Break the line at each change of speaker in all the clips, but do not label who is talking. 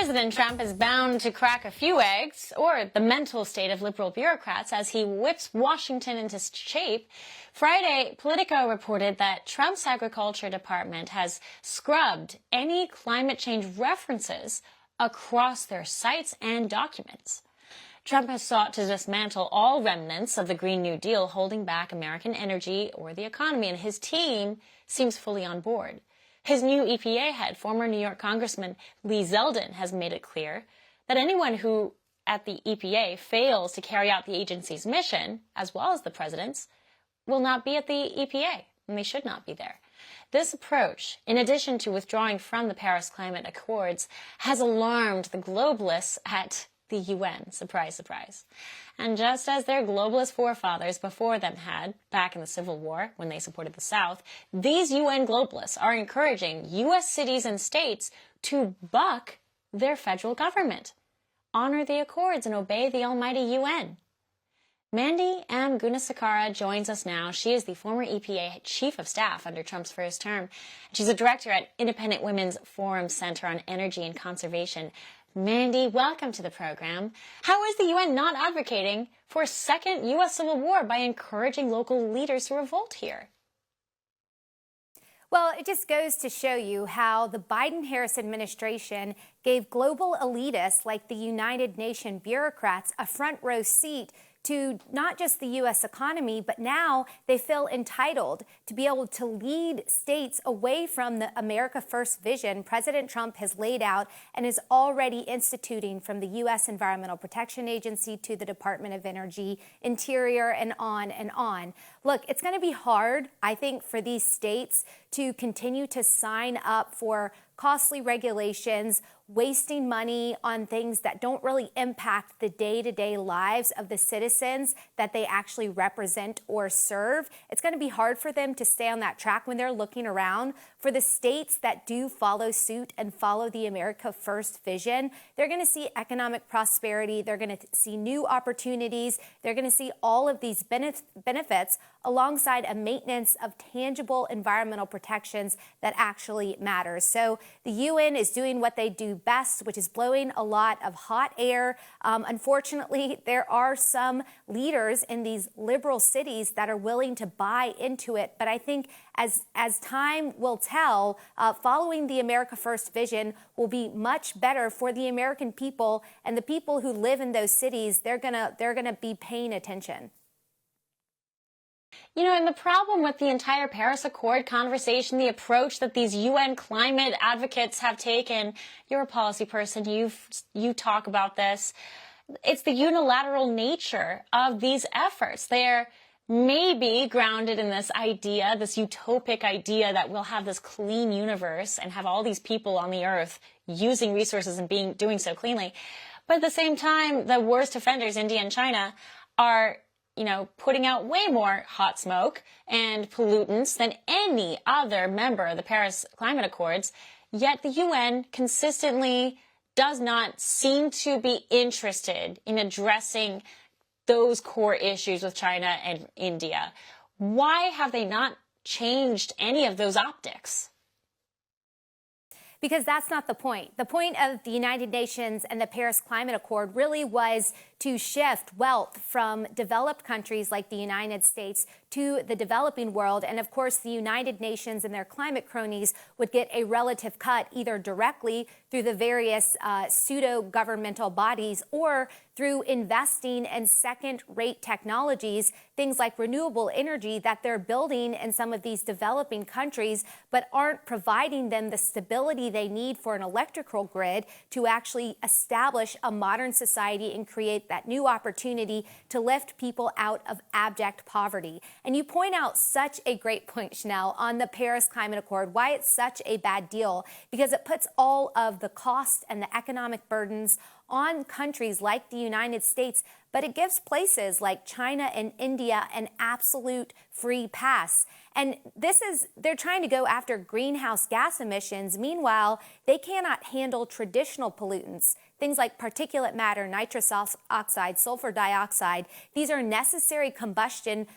President Trump is bound to crack a few eggs, or the mental state of liberal bureaucrats as he whips Washington into shape. Friday, Politico reported that Trump's Agriculture Department has scrubbed any climate change references across their sites and documents. Trump has sought to dismantle all remnants of the Green New Deal holding back American energy or the economy, and his team seems fully on board. His new EPA head, former New York Congressman Lee Zeldin, has made it clear that anyone who at the EPA fails to carry out the agency's mission, as well as the president's, will not be at the EPA, and they should not be there. This approach, in addition to withdrawing from the Paris Climate Accords, has alarmed the globalists at the UN. Surprise, surprise. And just as their globalist forefathers before them had, back in the Civil War when they supported the South, these UN globalists are encouraging U.S. cities and states to buck their federal government, honor the accords, and obey the almighty UN. Mandy M. Gunasakara joins us now. She is the former EPA Chief of Staff under Trump's first term. She's a director at Independent Women's Forum Center on Energy and Conservation. Mandy, welcome to the program. How is the UN not advocating for a second U.S. Civil War by encouraging local leaders to revolt here?
Well, it just goes to show you how the Biden-Harris administration gave global elitists like the United Nations bureaucrats a front row seat to not just the U.S. economy, but now they feel entitled to be able to lead states away from the America First vision President Trump has laid out and is already instituting, from the U.S. Environmental Protection Agency to the Department of Energy, Interior, and on and on. Look, it's going to be hard, I think, for these states to continue to sign up for costly regulations, wasting money on things that don't really impact the day-to-day lives of the citizens that they actually represent or serve. It's going to be hard for them to stay on that track when they're looking around. For the states that do follow suit and follow the America First vision, they're going to see economic prosperity. They're going to see new opportunities. They're going to see all of these benefits alongside a maintenance of tangible environmental protections that actually matters. So the UN is doing what they do best, which is blowing a lot of hot air. Unfortunately, there are some leaders in these liberal cities that are willing to buy into it. But I think as time will tell, following the America First vision will be much better for the American people, and the people who live in those cities, they're gonna be paying attention.
You know, and the problem with the entire Paris Accord conversation, the approach that these UN climate advocates have taken, you're a policy person, you talk about this, it's the unilateral nature of these efforts. They're maybe grounded in this idea, this utopic idea that we'll have this clean universe and have all these people on the earth using resources and doing so cleanly. But at the same time, the worst offenders, India and China, are putting out way more hot smoke and pollutants than any other member of the Paris Climate Accords. Yet the UN consistently does not seem to be interested in addressing those core issues with China and India. Why have they not changed any of those optics?
Because that's not the point. The point of the United Nations and the Paris Climate Accord really was to shift wealth from developed countries like the United States to the developing world. And of course, the United Nations and their climate cronies would get a relative cut either directly through the various pseudo-governmental bodies or through investing in second-rate technologies, things like renewable energy that they're building in some of these developing countries, but aren't providing them the stability they need for an electrical grid to actually establish a modern society and create that new opportunity to lift people out of abject poverty. And you point out such a great point, Chanel, on the Paris Climate Accord, why it's such a bad deal, because it puts all of the cost and the economic burdens on countries like the United States, but it gives places like China and India an absolute free pass. And they're trying to go after greenhouse gas emissions. Meanwhile, they cannot handle traditional pollutants, things like particulate matter, nitrous oxide, sulfur dioxide. These are necessary combustion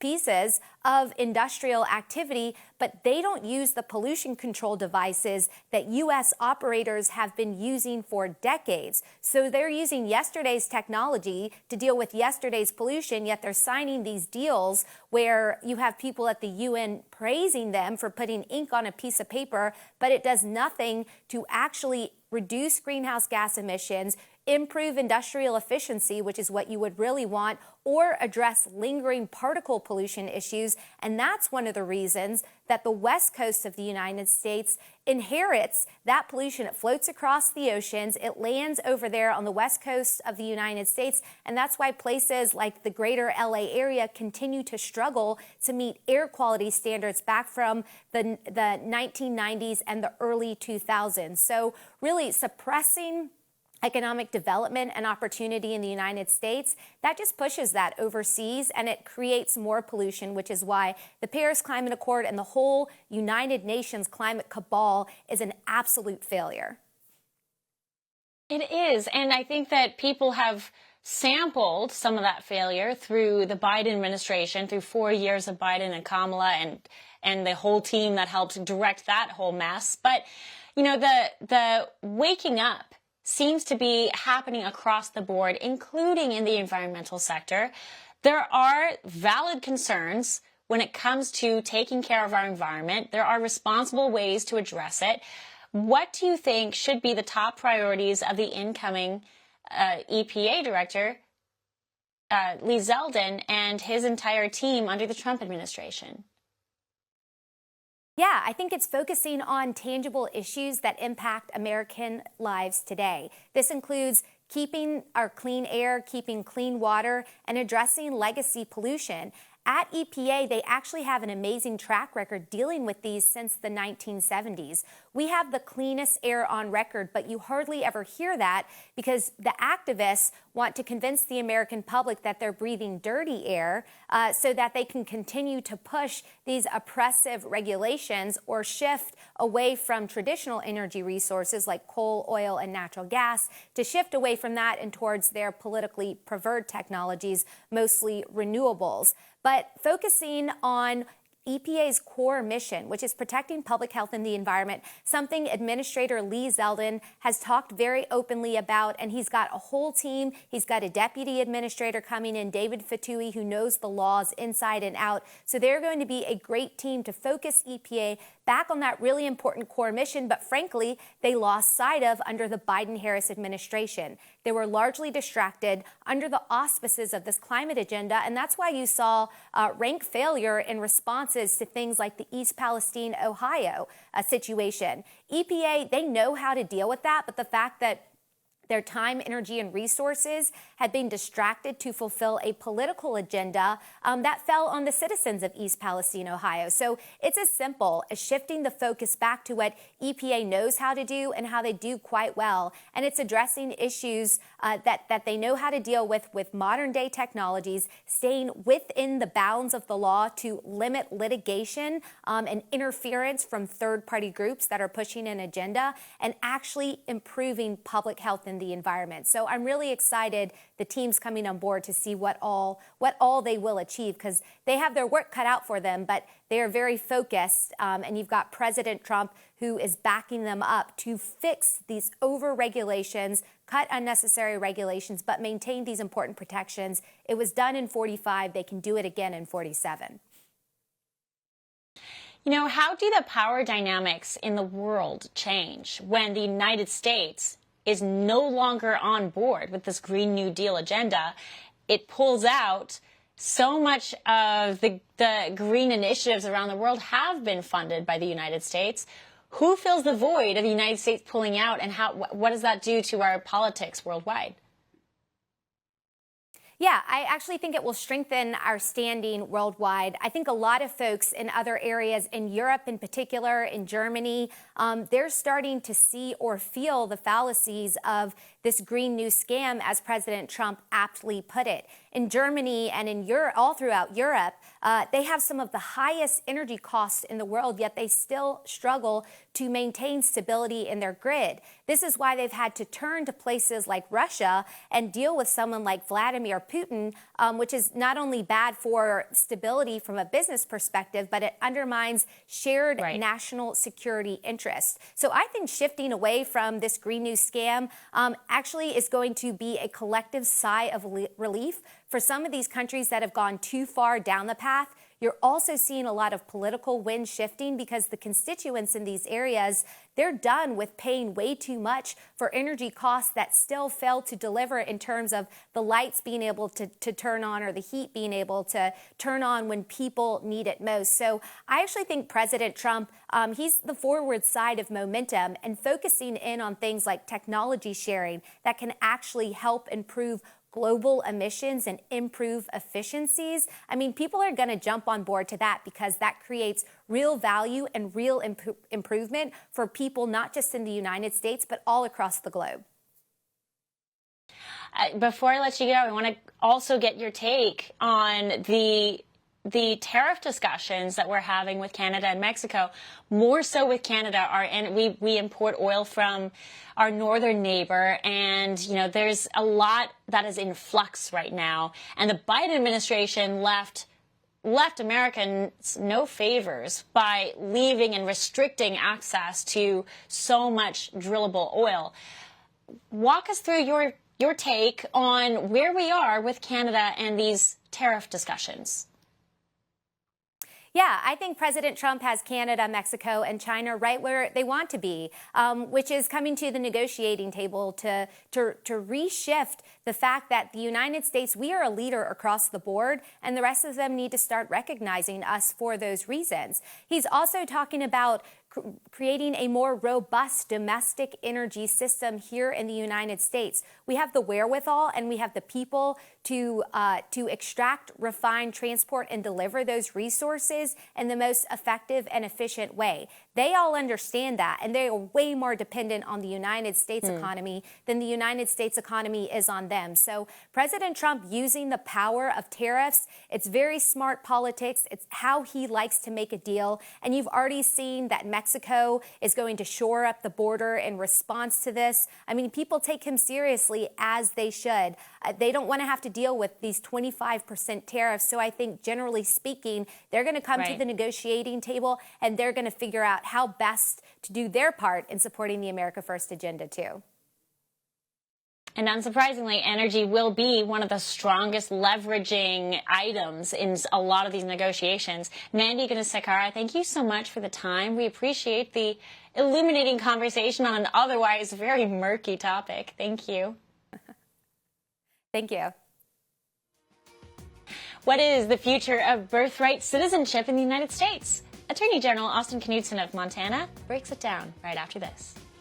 pieces of industrial activity, but they don't use the pollution control devices that U.S. operators have been using for decades. So they're using yesterday's technology to deal with yesterday's pollution, yet they're signing these deals where you have people at the UN praising them for putting ink on a piece of paper, but it does nothing to actually reduce greenhouse gas emissions, improve industrial efficiency, which is what you would really want, or address lingering particle pollution issues. And that's one of the reasons that the west coast of the United States inherits that pollution. It floats across the oceans. It lands over there on the west coast of the United States. And that's why places like the greater LA area continue to struggle to meet air quality standards back from the 1990s and the early 2000s. So really suppressing economic development and opportunity in the United States, that just pushes that overseas and it creates more pollution, which is why the Paris Climate Accord and the whole United Nations climate cabal is an absolute failure.
It is. And I think that people have sampled some of that failure through the Biden administration, through 4 years of Biden and Kamala and the whole team that helped direct that whole mess. But, you know, the waking up seems to be happening across the board, including in the environmental sector. There are valid concerns when it comes to taking care of our environment. There are responsible ways to address it. What do you think should be the top priorities of the incoming EPA director, Lee Zeldin, and his entire team under the Trump administration?
Yeah, I think it's focusing on tangible issues that impact American lives today. This includes keeping our clean air, keeping clean water, and addressing legacy pollution. At EPA, they actually have an amazing track record dealing with these since the 1970s. We have the cleanest air on record, but you hardly ever hear that because the activists want to convince the American public that they're breathing dirty air so that they can continue to push these oppressive regulations or shift away from traditional energy resources like coal, oil, and natural gas to shift away from that and towards their politically preferred technologies, mostly renewables. But focusing on EPA's core mission, which is protecting public health and the environment, something Administrator Lee Zeldin has talked very openly about, and he's got a whole team. He's got a deputy administrator coming in, David Fatui, who knows the laws inside and out. So they're going to be a great team to focus EPA back on that really important core mission, but frankly, they lost sight of under the Biden-Harris administration. They were largely distracted under the auspices of this climate agenda, and that's why you saw rank failure in responses to things like the East Palestine, Ohio situation. EPA, they know how to deal with that, but the fact that their time, energy, and resources had been distracted to fulfill a political agenda that fell on the citizens of East Palestine, Ohio. So it's as simple as shifting the focus back to what EPA knows how to do and how they do quite well. And it's addressing issues that they know how to deal with modern day technologies, staying within the bounds of the law to limit litigation and interference from third-party groups that are pushing an agenda, and actually improving public health in the environment. So I'm really excited the team's coming on board to see what all they will achieve, because they have their work cut out for them, but they are very focused. And you've got President Trump who is backing them up to fix these over-regulations, cut unnecessary regulations, but maintain these important protections. It was done in 45. They can do it again in 47.
You know, how do the power dynamics in the world change when the United States is no longer on board with this Green New Deal agenda? It pulls out so much of the green initiatives around the world have been funded by the United States. Who fills the void of the United States pulling out, and what does that do to our politics worldwide?
Yeah, I actually think it will strengthen our standing worldwide. I think a lot of folks in other areas, in Europe in particular, in Germany, they're starting to see or feel the fallacies of this Green New Scam, as President Trump aptly put it. In Germany and in Europe, all throughout Europe, they have some of the highest energy costs in the world, yet they still struggle to maintain stability in their grid. This is why they've had to turn to places like Russia and deal with someone like Vladimir Putin, which is not only bad for stability from a business perspective, but it undermines shared national security interests. So I think shifting away from this green news scam actually is going to be a collective sigh of relief for some of these countries that have gone too far down the path. You're also seeing a lot of political wind shifting because the constituents in these areas, they're done with paying way too much for energy costs that still fail to deliver in terms of the lights being able to turn on or the heat being able to turn on when people need it most. So I actually think President Trump, he's the forward side of momentum and focusing in on things like technology sharing that can actually help improve global emissions and improve efficiencies. I mean, people are going to jump on board to that because that creates real value and real improvement for people, not just in the United States, but all across the globe.
Before I let you go, I want to also get your take on the tariff discussions that we're having with Canada and Mexico, more so with Canada. We import oil from our northern neighbor, and there's a lot that is in flux right now. And the Biden administration left Americans no favors by leaving and restricting access to so much drillable oil. Walk us through your take on where we are with Canada and these tariff discussions.
Yeah, I think President Trump has Canada, Mexico, and China right where they want to be, which is coming to the negotiating table to reshift the fact that the United States, we are a leader across the board, and the rest of them need to start recognizing us for those reasons. He's also talking about creating a more robust domestic energy system here in the United States. We have the wherewithal and we have the people to extract, refine, transport, and deliver those resources in the most effective and efficient way. They all understand that, and they are way more dependent on the United States economy than the United States economy is on them. So President Trump using the power of tariffs, it's very smart politics. It's how he likes to make a deal. And you've already seen that Mexico is going to shore up the border in response to this. I mean, people take him seriously, as they should. They don't want to have to deal with these 25% tariffs. So I think, generally speaking, they're going to come to the negotiating table and they're going to figure out how best to do their part in supporting the America First agenda, too.
And unsurprisingly, energy will be one of the strongest leveraging items in a lot of these negotiations. Mandy Gunasakara, thank you so much for the time. We appreciate the illuminating conversation on an otherwise very murky topic. Thank you.
Thank you.
What is the future of birthright citizenship in the United States? Attorney General Austin Knudsen of Montana breaks it down right after this.